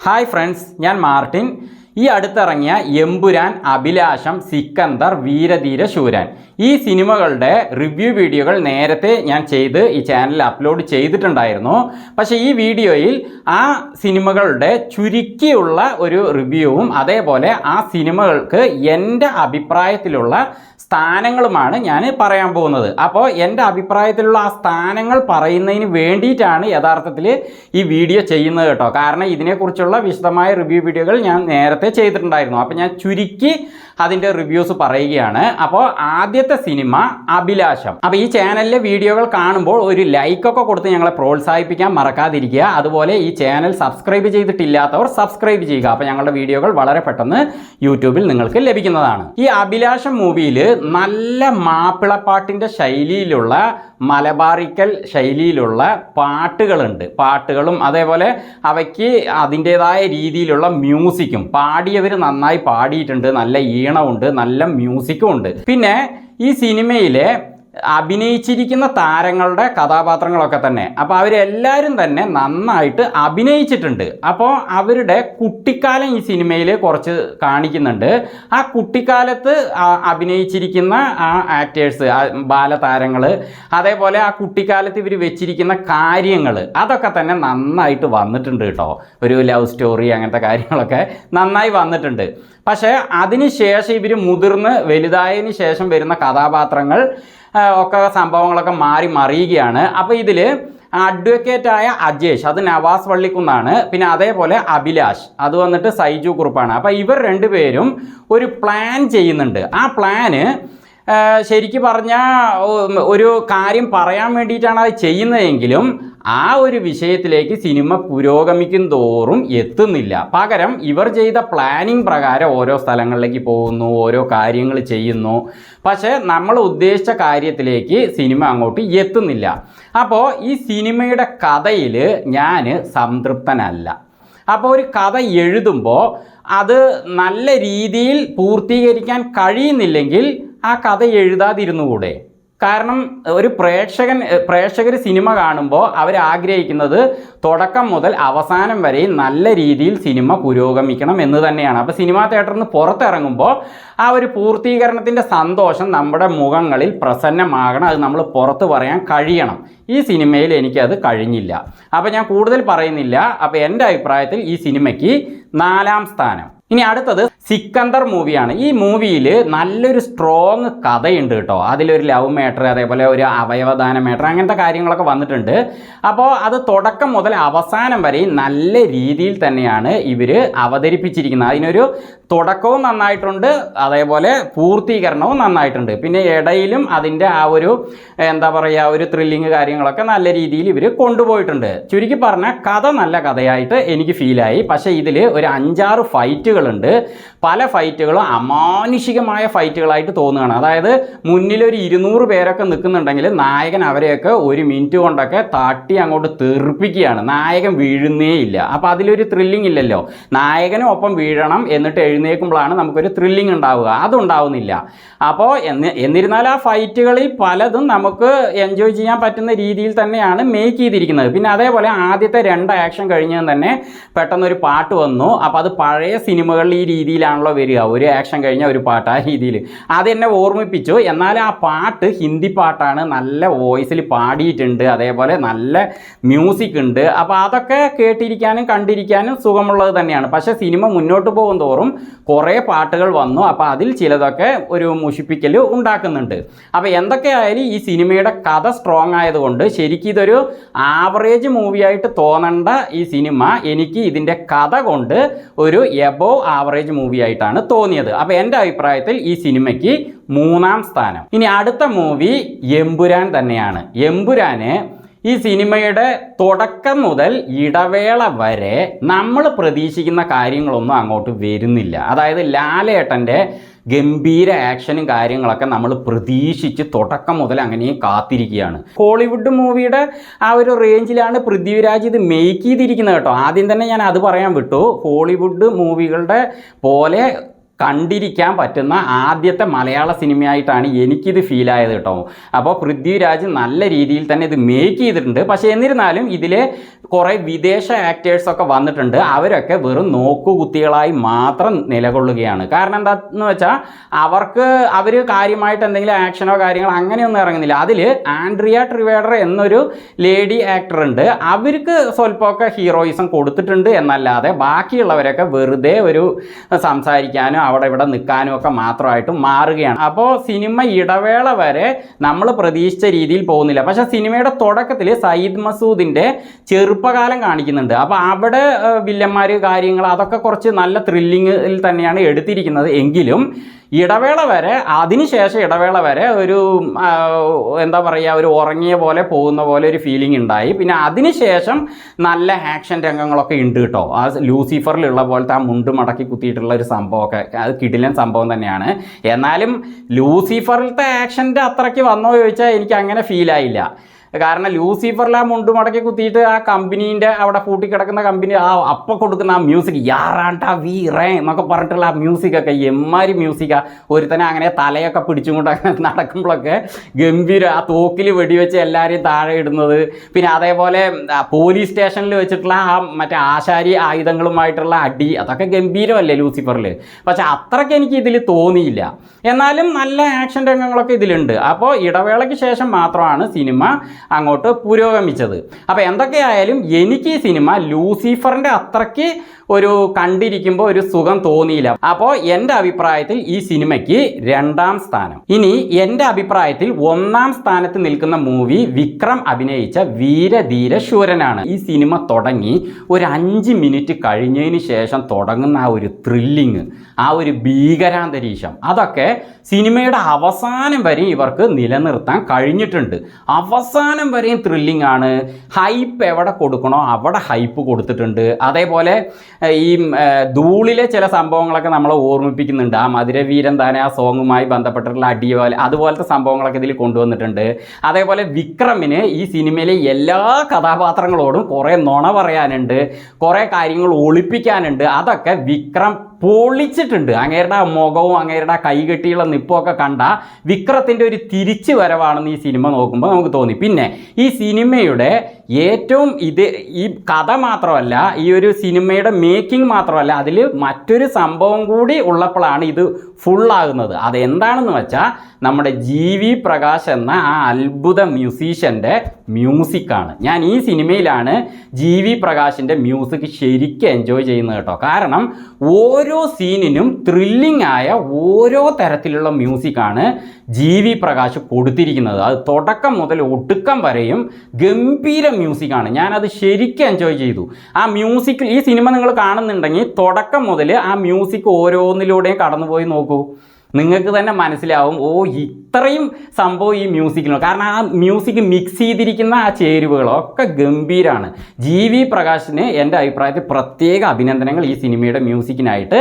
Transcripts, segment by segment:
Hi friends, ഞാൻ Martin. ഈ അടുത്തിറങ്ങിയ എമ്പുരാൻ, അഭിലാഷം, സിക്കന്ദർ, വീരധീര ശൂരൻ ഈ സിനിമകളുടെ റിവ്യൂ വീഡിയോകൾ നേരത്തെ ഞാൻ ചെയ്ത് ഈ ചാനലിൽ അപ്ലോഡ് ചെയ്തിട്ടുണ്ടായിരുന്നു. പക്ഷേ ഈ വീഡിയോയിൽ ആ സിനിമകളുടെ ചുരുക്കിയുള്ള ഒരു റിവ്യൂവും അതേപോലെ ആ സിനിമകൾക്ക് എൻ്റെ അഭിപ്രായത്തിലുള്ള സ്ഥാനങ്ങളുമാണ് ഞാൻ പറയാൻ പോകുന്നത്. അപ്പോൾ എൻ്റെ അഭിപ്രായത്തിലുള്ള ആ സ്ഥാനങ്ങൾ പറയുന്നതിന് വേണ്ടിയിട്ടാണ് യഥാർത്ഥത്തിൽ ഈ വീഡിയോ ചെയ്യുന്നത് കേട്ടോ. കാരണം ഇതിനെക്കുറിച്ചുള്ള വിശദമായ റിവ്യൂ വീഡിയോകൾ ഞാൻ നേരത്തെ ചെയ്തിട്ടുണ്ടായിരുന്നു. അപ്പോൾ ഞാൻ ചുരുക്കി അതിൻ്റെ റിവ്യൂസ് പറയുകയാണ്. അപ്പോൾ ആദ്യത്തെ സിനിമ അഭിലാഷം. അപ്പോൾ ഈ ചാനലിലെ വീഡിയോകൾ കാണുമ്പോൾ ഒരു ലൈക്കൊക്കെ കൊടുത്ത് ഞങ്ങളെ പ്രോത്സാഹിപ്പിക്കാൻ മറക്കാതിരിക്കുക. അതുപോലെ ഈ ചാനൽ സബ്സ്ക്രൈബ് ചെയ്തിട്ടില്ലാത്തവർ സബ്സ്ക്രൈബ് ചെയ്യുക. അപ്പോൾ ഞങ്ങളുടെ വീഡിയോകൾ വളരെ പെട്ടെന്ന് യൂട്യൂബിൽ നിങ്ങൾക്ക് ലഭിക്കുന്നതാണ്. ഈ അഭിലാഷം മൂവിയിൽ നല്ല മാപ്പിളപ്പാട്ടിൻ്റെ ശൈലിയിലുള്ള, മലബാറിക്കൽ ശൈലിയിലുള്ള പാട്ടുകളുണ്ട്. പാട്ടുകളും അതേപോലെ അവയ്ക്ക് അതിൻ്റേതായ രീതിയിലുള്ള മ്യൂസിക്കും, പാടിയവർ നന്നായി പാടിയിട്ടുണ്ട്, നല്ല ഈണമുണ്ട്, നല്ല മ്യൂസിക്കും ഉണ്ട്. പിന്നെ ഈ സിനിമയിലെ അഭിനയിച്ചിരിക്കുന്ന താരങ്ങളുടെ കഥാപാത്രങ്ങളൊക്കെ തന്നെ, അപ്പോൾ അവരെല്ലാവരും തന്നെ നന്നായിട്ട് അഭിനയിച്ചിട്ടുണ്ട്. അപ്പോൾ അവരുടെ കുട്ടിക്കാലം ഈ സിനിമയിൽ കുറച്ച് കാണിക്കുന്നുണ്ട്. ആ കുട്ടിക്കാലത്ത് അഭിനയിച്ചിരിക്കുന്ന ആ ആക്ടേഴ്സ്, ബാലതാരങ്ങൾ, അതേപോലെ ആ കുട്ടിക്കാലത്ത് ഇവർ വെച്ചിരിക്കുന്ന കാര്യങ്ങൾ, അതൊക്കെ തന്നെ നന്നായിട്ട് വന്നിട്ടുണ്ട് കേട്ടോ. ഒരു ലവ് സ്റ്റോറി അങ്ങനത്തെ കാര്യങ്ങളൊക്കെ നന്നായി വന്നിട്ടുണ്ട്. പക്ഷേ അതിനുശേഷം ഇവർ മുതിർന്ന് വലുതായതിനു ശേഷം വരുന്ന കഥാപാത്രങ്ങൾ ഒക്കെ സംഭവങ്ങളൊക്കെ മാറി മറിയുകയാണ്. അപ്പോൾ ഇതിൽ അഡ്വക്കേറ്റായ അജേഷ്, അത് നവാസ് വള്ളിക്കുന്നാണ്. പിന്നെ അതേപോലെ അഭിലാഷ്, അത് വന്നിട്ട് സൈജു കുറുപ്പാണ്. അപ്പോൾ ഇവർ രണ്ടുപേരും ഒരു പ്ലാൻ ചെയ്യുന്നുണ്ട്. ആ പ്ലാന് ശരിക്കും പറഞ്ഞാൽ ഒരു കാര്യം പറയാൻ വേണ്ടിയിട്ടാണ് അത് ചെയ്യുന്നതെങ്കിലും ആ ഒരു വിഷയത്തിലേക്ക് സിനിമ പുരോഗമിക്കും തോറും എത്തുന്നില്ല. പകരം ഇവർ ചെയ്ത പ്ലാനിങ് പ്രകാരം ഓരോ സ്ഥലങ്ങളിലേക്ക് പോകുന്നു, ഓരോ കാര്യങ്ങൾ ചെയ്യുന്നു. പക്ഷേ നമ്മൾ ഉദ്ദേശിച്ച കാര്യത്തിലേക്ക് സിനിമ അങ്ങോട്ട് എത്തുന്നില്ല. അപ്പോൾ ഈ സിനിമയുടെ കഥയിൽ ഞാൻ സംതൃപ്തനല്ല. അപ്പോൾ ഒരു കഥ എഴുതുമ്പോൾ അത് നല്ല രീതിയിൽ പൂർത്തീകരിക്കാൻ കഴിയുന്നില്ലെങ്കിൽ ആ കഥ എഴുതാതിരുന്നുകൂടെ? കാരണം ഒരു പ്രേക്ഷകർ സിനിമ കാണുമ്പോൾ അവരാഗ്രഹിക്കുന്നത് തുടക്കം മുതൽ അവസാനം വരെ നല്ല രീതിയിൽ സിനിമ പുരോഗമിക്കണം എന്ന് തന്നെയാണ്. അപ്പോൾ സിനിമാ തിയേറ്ററിൽ നിന്ന് പുറത്തിറങ്ങുമ്പോൾ ആ ഒരു പൂർത്തീകരണത്തിൻ്റെ സന്തോഷം നമ്മുടെ മുഖങ്ങളിൽ പ്രസന്നമാകണം. അത് നമ്മൾ പുറത്ത് പറയാൻ കഴിയണം. ഈ സിനിമയിൽ എനിക്കത് കഴിഞ്ഞില്ല. അപ്പോൾ ഞാൻ കൂടുതൽ പറയുന്നില്ല. അപ്പോൾ എൻ്റെ അഭിപ്രായത്തിൽ ഈ സിനിമയ്ക്ക് 4ാം സ്ഥാനം. ഇനി അടുത്തത് സിക്കന്ദർ മൂവിയാണ്. ഈ മൂവിയിൽ നല്ലൊരു സ്ട്രോങ് കഥയുണ്ട് കേട്ടോ. അതിലൊരു ലവ് മാറ്റർ, അതേപോലെ ഒരു അവയവദാന മാറ്റർ, അങ്ങനത്തെ കാര്യങ്ങളൊക്കെ വന്നിട്ടുണ്ട്. അപ്പോൾ അത് തുടക്കം മുതൽ അവസാനം വരെ നല്ല രീതിയിൽ തന്നെയാണ് ഇവർ അവതരിപ്പിച്ചിരിക്കുന്നത്. അതിനൊരു തുടക്കവും നന്നായിട്ടുണ്ട്, അതേപോലെ പൂർത്തീകരണവും നന്നായിട്ടുണ്ട്. പിന്നെ ഇടയിലും അതിൻ്റെ ആ ഒരു എന്താ പറയുക, ഒരു ത്രില്ലിങ് കാര്യങ്ങളൊക്കെ നല്ല രീതിയിൽ ഇവർ കൊണ്ടുപോയിട്ടുണ്ട്. ചുരുക്കി പറഞ്ഞാൽ കഥ നല്ല കഥയായിട്ട് എനിക്ക് ഫീലായി. പക്ഷേ ഇതിൽ ഒരു 5-6 ഫൈറ്റുകളുണ്ട്. പല ഫൈറ്റുകളും അമാനുഷികമായ ഫൈറ്റുകളായിട്ട് തോന്നുകയാണ്. അതായത് മുന്നിലൊരു 200 പേരൊക്കെ നിൽക്കുന്നുണ്ടെങ്കിൽ നായകൻ അവരെയൊക്കെ 1 മിനിറ്റ് കൊണ്ടൊക്കെ തട്ടി അങ്ങോട്ട് തെറിപ്പിക്കുകയാണ്. നായകൻ വീഴുന്നേ ഇല്ല. അപ്പോൾ അതിലൊരു ത്രില്ലിംഗ് ഇല്ലല്ലോ. നായകനും ഒപ്പം വീഴണം, എന്നിട്ട് എഴുന്നേൽക്കുമ്പോഴാണ് നമുക്കൊരു ത്രില്ലിംഗ് ഉണ്ടാവുക. അതുണ്ടാവുന്നില്ല. അപ്പോൾ എന്നിരുന്നാൽ ആ ഫൈറ്റുകളിൽ പലതും നമുക്ക് എൻജോയ് ചെയ്യാൻ പറ്റുന്ന രീതിയിൽ തന്നെയാണ് മേക്ക് ചെയ്തിരിക്കുന്നത്. പിന്നെ അതേപോലെ ആദ്യത്തെ 2 ആക്ഷൻ കഴിഞ്ഞാൽ തന്നെ പെട്ടെന്നൊരു പാട്ട് വന്നു. അപ്പോൾ അത് പഴയ സിനിമകളിൽ ഈ രീതിയിലാണല്ലോ വരിക, ഒരു ആക്ഷൻ കഴിഞ്ഞാൽ ഒരു പാട്ട്, ആ രീതിയിൽ അതെന്നെ ഓർമ്മിപ്പിച്ചു. എന്നാൽ ആ പാട്ട് ഹിന്ദി പാട്ടാണ്, നല്ല വോയിസിൽ പാടിയിട്ടുണ്ട്, അതേപോലെ നല്ല മ്യൂസിക് ഉണ്ട്. അപ്പോൾ അതൊക്കെ കേട്ടിരിക്കാനും കണ്ടിരിക്കാനും സുഖമുള്ളത് തന്നെയാണ്. പക്ഷേ സിനിമ മുന്നോട്ട് പോകും തോറും കുറേ പാട്ടുകൾ വന്നു. അപ്പോൾ അതിൽ ചിലതൊക്കെ ഒരു മുഷിപ്പിക്കൽ ഉണ്ടാക്കുന്നുണ്ട്. അപ്പോൾ എന്തൊക്കെയായാലും ഈ സിനിമയുടെ കഥ സ്ട്രോങ് ആയതുകൊണ്ട് ശരിക്കും ഇതൊരു ആവറേജ് മൂവിയായിട്ട് തോന്നേണ്ട ഈ സിനിമ എനിക്ക് ഇതിൻ്റെ കഥ കൊണ്ട് ഒരു എബോവ് ആവറേജ് മൂവി ആയിട്ടാണ് തോന്നിയത്. അപ്പോൾ എൻ്റെ അഭിപ്രായത്തിൽ ഈ സിനിമയ്ക്ക് 3ാം സ്ഥാനം. ഇനി അടുത്ത മൂവി എമ്പുരാൻ തന്നെയാണ്. എമ്പുരാന് ഈ സിനിമയുടെ തുടക്കം മുതൽ ഇടവേള വരെ നമ്മൾ പ്രതീക്ഷിക്കുന്ന കാര്യങ്ങളൊന്നും അങ്ങോട്ട് വരുന്നില്ല. അതായത് ലാലേട്ടൻ്റെ ഗംഭീര ആക്ഷനും കാര്യങ്ങളൊക്കെ നമ്മൾ പ്രതീക്ഷിച്ച് തുടക്കം മുതൽ അങ്ങനെ കാത്തിരിക്കുകയാണ്. ഹോളിവുഡ് മൂവിയുടെ ആ ഒരു റേഞ്ചിലാണ് പൃഥ്വിരാജ് ഇത് മേക്ക് ചെയ്തിരിക്കുന്നത് കേട്ടോ. ആദ്യം തന്നെ ഞാൻ അത് പറയാൻ വിട്ടു. ഹോളിവുഡ് മൂവികളുടെ പോലെ കണ്ടിരിക്കാൻ പറ്റുന്ന ആദ്യത്തെ മലയാള സിനിമയായിട്ടാണ് എനിക്കിത് ഫീലായത് കേട്ടോ. അപ്പോൾ പൃഥ്വിരാജ് നല്ല രീതിയിൽ തന്നെ ഇത് മേക്ക് ചെയ്തിട്ടുണ്ട്. പക്ഷേ എന്നിരുന്നാലും ഇതിലെ കുറേ വിദേശ ആക്ടേഴ്സൊക്കെ വന്നിട്ടുണ്ട്. അവരൊക്കെ വെറും നോക്കുകുത്തികളായി മാത്രം നിലകൊള്ളുകയാണ്. കാരണം എന്താണെന്ന് വെച്ചാൽ അവർ കാര്യമായിട്ട് എന്തെങ്കിലും ആക്ഷനോ കാര്യങ്ങളോ അങ്ങനെയൊന്നും ഇറങ്ങുന്നില്ല. അതിൽ ആൻഡ്രിയ ട്രിവേഡർ എന്നൊരു ലേഡി ആക്ടർ ഉണ്ട്. അവർക്ക് സ്വല്പമൊക്കെ ഹീറോയിസം കൊടുത്തിട്ടുണ്ട് എന്നല്ലാതെ ബാക്കിയുള്ളവരൊക്കെ വെറുതെ ഒരു സംസാരിക്കാനും അവിടെ ഇവിടെ നിൽക്കാനും ഒക്കെ മാത്രമായിട്ട് മാറുകയാണ്. അപ്പോൾ സിനിമ ഇടവേള വരെ നമ്മൾ പ്രതീക്ഷിച്ച രീതിയിൽ പോകുന്നില്ല. പക്ഷേ സിനിമയുടെ തുടക്കത്തിൽ സയ്യിദ് മസൂദിൻ്റെ ചെറുപ്പകാലം കാണിക്കുന്നുണ്ട്. അപ്പോൾ അവിടെ വില്ലന്മാർ കാര്യങ്ങൾ അതൊക്കെ കുറച്ച് നല്ല ത്രില്ലിങ്ങിൽ തന്നെയാണ് എടുത്തിരിക്കുന്നത്. എങ്കിലും അതിനുശേഷം ഇടവേള വരെ ഒരു എന്താ പറയുക, ഒരു ഉറങ്ങിയ പോലെ പോകുന്ന പോലെ ഒരു ഫീലിംഗ് ഉണ്ടായി. പിന്നെ അതിനുശേഷം നല്ല ആക്ഷൻ രംഗങ്ങളൊക്കെ ഉണ്ട് കേട്ടോ. ആ ലൂസിഫറിലുള്ള പോലത്തെ ആ മുണ്ട് മടക്കി കുത്തിയിട്ടുള്ള ഒരു സംഭവമൊക്കെ അത് കിടിലൻ സംഭവം തന്നെയാണ്. എന്നാലും ലൂസിഫറിലത്തെ ആക്ഷൻ്റെ അത്രയ്ക്ക് വന്നോ ചോദിച്ചാൽ എനിക്ക് അങ്ങനെ ഫീലായില്ല. കാരണം ലൂസിഫറിൽ ആ മുണ്ട് മടക്കി കുത്തിയിട്ട് ആ കമ്പനീൻ്റെ അവിടെ പൂട്ടിക്കിടക്കുന്ന കമ്പനി അപ്പം കൊടുക്കുന്ന ആ മ്യൂസിക് യാറാണ്ടാ വീ റേ എന്നൊക്കെ പറഞ്ഞിട്ടുള്ള ആ മ്യൂസിക്കൊക്കെ എമ്മാരി മ്യൂസിക്കാണ്. ഒരുത്തനെ അങ്ങനെ തലയൊക്കെ പിടിച്ചും കൊണ്ട് നടക്കുമ്പോഴൊക്കെ ഗംഭീരം. ആ തോക്കിൽ വെടിവെച്ച് എല്ലാവരെയും താഴെ ഇടുന്നത്, പിന്നെ അതേപോലെ പോലീസ് സ്റ്റേഷനിൽ വെച്ചിട്ടുള്ള ആ മറ്റേ ആശാരി ആയുധങ്ങളുമായിട്ടുള്ള അടി, അതൊക്കെ ഗംഭീരമല്ലേ ലൂസിഫറിൽ. പക്ഷെ അത്രയ്ക്ക് എനിക്ക് ഇതിൽ തോന്നിയില്ല. എന്നാലും നല്ല ആക്ഷൻ രംഗങ്ങളൊക്കെ ഇതിലുണ്ട്. അപ്പോൾ ഇടവേളയ്ക്ക് ശേഷം മാത്രമാണ് സിനിമ അങ്ങോട്ട് പുരോഗമിച്ചത്. അപ്പോൾ എന്തൊക്കെയായാലും എനിക്ക് ഈ സിനിമ ലൂസിഫറിൻ്റെ അത്രയ്ക്ക് ഒരു കണ്ടിരിക്കുമ്പോൾ ഒരു സുഖം തോന്നിയില്ല. അപ്പോൾ എൻ്റെ അഭിപ്രായത്തിൽ ഈ സിനിമയ്ക്ക് 2ാം സ്ഥാനം. ഇനി എൻ്റെ അഭിപ്രായത്തിൽ 1ാം സ്ഥാനത്ത് നിൽക്കുന്ന മൂവി വിക്രം അഭിനയിച്ച വീരധീര ശൂരനാണ്. ഈ സിനിമ തുടങ്ങി ഒരു 5 മിനിറ്റ് കഴിഞ്ഞതിന് ശേഷം തുടങ്ങുന്ന ആ ഒരു ത്രില്ലിങ്, ആ ഒരു ഭീകരാന്തരീക്ഷം, അതൊക്കെ സിനിമയുടെ അവസാനം വരെയും ഇവർക്ക് നിലനിർത്താൻ കഴിഞ്ഞിട്ടുണ്ട്. അവസാനം വരെയും ത്രില്ലിംഗ് ആണ്. ഹൈപ്പ് എവിടെ കൊടുക്കണോ അവിടെ ഹൈപ്പ് കൊടുത്തിട്ടുണ്ട്. അതേപോലെ ഈ ധൂളിലെ ചില സംഭവങ്ങളൊക്കെ നമ്മളെ ഓർമ്മിപ്പിക്കുന്നുണ്ട്. ആ മധുരവീരൻ താനെ ആ സോങ്ങുമായി ബന്ധപ്പെട്ടിട്ടുള്ള അടി പോലെ അതുപോലത്തെ സംഭവങ്ങളൊക്കെ ഇതിൽ കൊണ്ടുവന്നിട്ടുണ്ട്. അതേപോലെ വിക്രമിന് ഈ സിനിമയിലെ എല്ലാ കഥാപാത്രങ്ങളോടും കുറേ നുണ പറയാനുണ്ട്, കുറേ കാര്യങ്ങൾ ഒളിപ്പിക്കാനുണ്ട്. അതൊക്കെ വിക്രം പൊളിച്ചിട്ടുണ്ട്. അങ്ങേരുടെ മുഖവും അങ്ങേരുടെ കൈകെട്ടിയുള്ള നിപ്പമൊക്കെ കണ്ട വിക്രത്തിൻ്റെ ഒരു തിരിച്ചു വരവാണെന്ന് ഈ സിനിമ നോക്കുമ്പോൾ നമുക്ക് തോന്നി. പിന്നെ ഈ സിനിമയുടെ ഏറ്റവും ഈ കഥ മാത്രമല്ല, ഈ ഒരു സിനിമയുടെ മേക്കിംഗ് മാത്രമല്ല, അതിൽ മറ്റൊരു സംഭവം കൂടി ഉള്ളപ്പോഴാണ് ഇത് ഫുള്ളാകുന്നത്. അതെന്താണെന്ന് വെച്ചാൽ നമ്മുടെ GV പ്രകാശ് എന്ന ആ അത്ഭുത മ്യൂസീഷ്യൻ്റെ മ്യൂസിക്കാണ്. ഞാൻ ഈ സിനിമയിലാണ് GV പ്രകാശിൻ്റെ മ്യൂസിക് ശരിക്കും എൻജോയ് ചെയ്യുന്നത് കേട്ടോ. കാരണം ഓരോ സീനിനും ത്രില്ലിംഗ് ആയ ഓരോ തരത്തിലുള്ള മ്യൂസിക്കാണ് GV പ്രകാശ് കൊടുത്തിരിക്കുന്നത്. അത് തുടക്കം മുതൽ ഒടുക്കം വരെയും ഗംഭീര മ്യൂസിക്കാണ്. ഞാനത് ശരിക്കും എൻജോയ് ചെയ്തു. ആ മ്യൂസിക് ഈ സിനിമ നിങ്ങൾ കാണുന്നുണ്ടെങ്കിൽ തുടക്കം മുതൽ ആ മ്യൂസിക് ഓരോന്നിലൂടെയും കടന്നുപോയി നോക്കൂ. നിങ്ങൾക്ക് തന്നെ മനസ്സിലാവും, ഓ ഇത്രയും സംഭവം ഈ മ്യൂസിക്കിനുണ്ട്. കാരണം ആ മ്യൂസിക് മിക്സ് ചെയ്തിരിക്കുന്ന ആ ചേരുവകളൊക്കെ ഗംഭീരമാണ്. GV പ്രകാശിന് എൻ്റെ അഭിപ്രായത്തിൽ പ്രത്യേക അഭിനന്ദനങ്ങൾ ഈ സിനിമയുടെ മ്യൂസിക്കിനായിട്ട്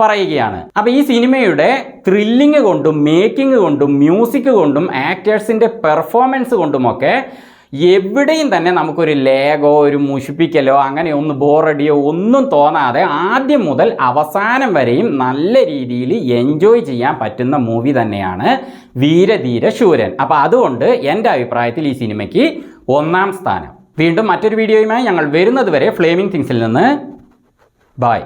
പറയുകയാണ്. അപ്പോൾ ഈ സിനിമയുടെ ത്രില്ലിങ് കൊണ്ടും മേക്കിംഗ് കൊണ്ടും മ്യൂസിക് കൊണ്ടും ആക്ടേഴ്സിൻ്റെ പെർഫോമൻസ് കൊണ്ടുമൊക്കെ എവിടെയും തന്നെ നമുക്കൊരു ലേഗോ ഒരു മുഷിപ്പിക്കലോ അങ്ങനെ ഒന്ന് ബോറടിയോ ഒന്നും തോന്നാതെ ആദ്യം മുതൽ അവസാനം വരെയും നല്ല രീതിയിൽ എൻജോയ് ചെയ്യാൻ പറ്റുന്ന മൂവി തന്നെയാണ് വീരധീര ശൂരൻ. അപ്പോൾ അതുകൊണ്ട് എൻ്റെ അഭിപ്രായത്തിൽ ഈ സിനിമയ്ക്ക് 1ാം സ്ഥാനം. വീണ്ടും മറ്റൊരു വീഡിയോയുമായി ഞങ്ങൾ വരുന്നത് വരെ ഫ്ലേമിംഗ് തിങ്സിൽ നിന്ന് ബൈ.